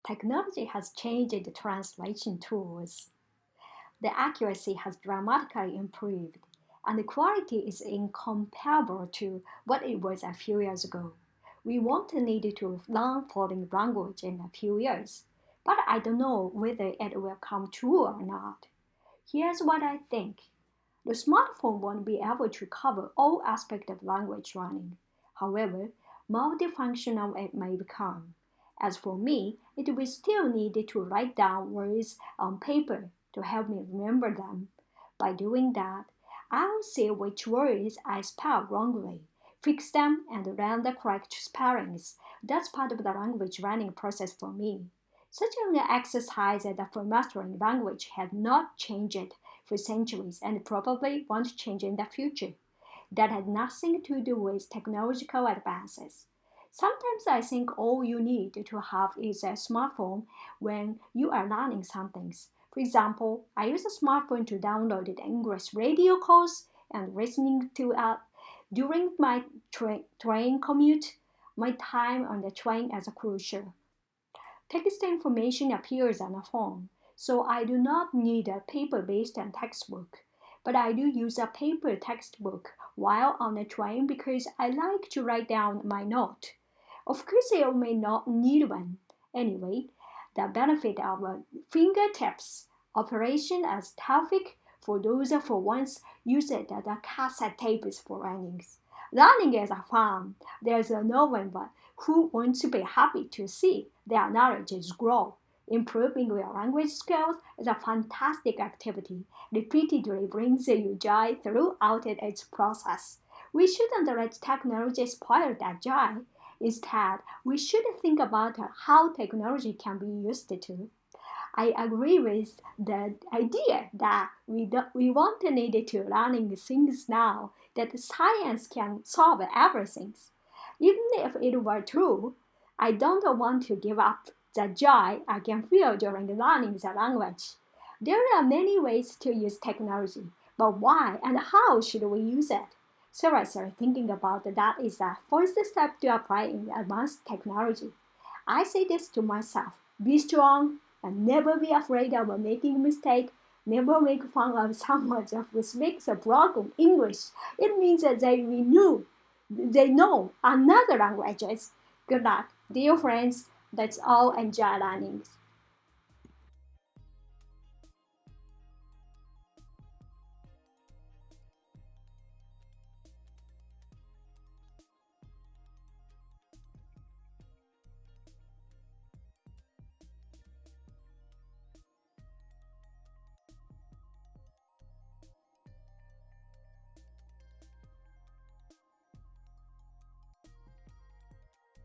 Technology has changed the translation tools. The accuracy has dramatically improved, and the quality is incomparable to what it was a few years ago. We won't need to learn foreign language in a few years, but I don't know whether it will come true or not. Here's what I think. The smartphone won't be able to cover all aspects of language learning. However, multifunctional it may become. As for me, it will still need to write down words on paper to help me remember them. By doing that, I'll see which words I spell wrongly, fix them, and learn the correct spellings. That's part of the language learning process for me. Such an exercise for mastering language has not changed for centuries and probably won't change in the future. That had nothing to do with technological advances. Sometimes I think all you need to have is a smartphone when you are learning some things. For example, I use a smartphone to download the English radio calls and listening to it during my train commute. My time on the train is crucial. Text information appears on a phone, so I do not need a paper-based textbook. But I do use a paper textbook while on the train because I like to write down my note. Of course, you may not need one. Anyway, the benefit of a fingertips operation as Taufik for those who once used it as a cassette tapes for learnings. Learning is fun. There's no one but who wants to be happy to see their knowledge grow. Improving your language skills is a fantastic activity. Repeatedly brings you joy throughout its process. We shouldn't let technology spoil that joy. Instead, we should think about how technology can be used to. I agree with the idea that we won't need to learning things now, that science can solve everything. Even if it were true, I don't want to give up the joy I can feel during learning the language. There are many ways to use technology, but why and how should we use it? Seriously, thinking about that is the first step to applying advanced technology. I say this to myself: be strong and never be afraid of making a mistake. Never make fun of someone who speaks a broken English. It means that they know another languages. Good luck, dear friends. Let's all enjoy learning.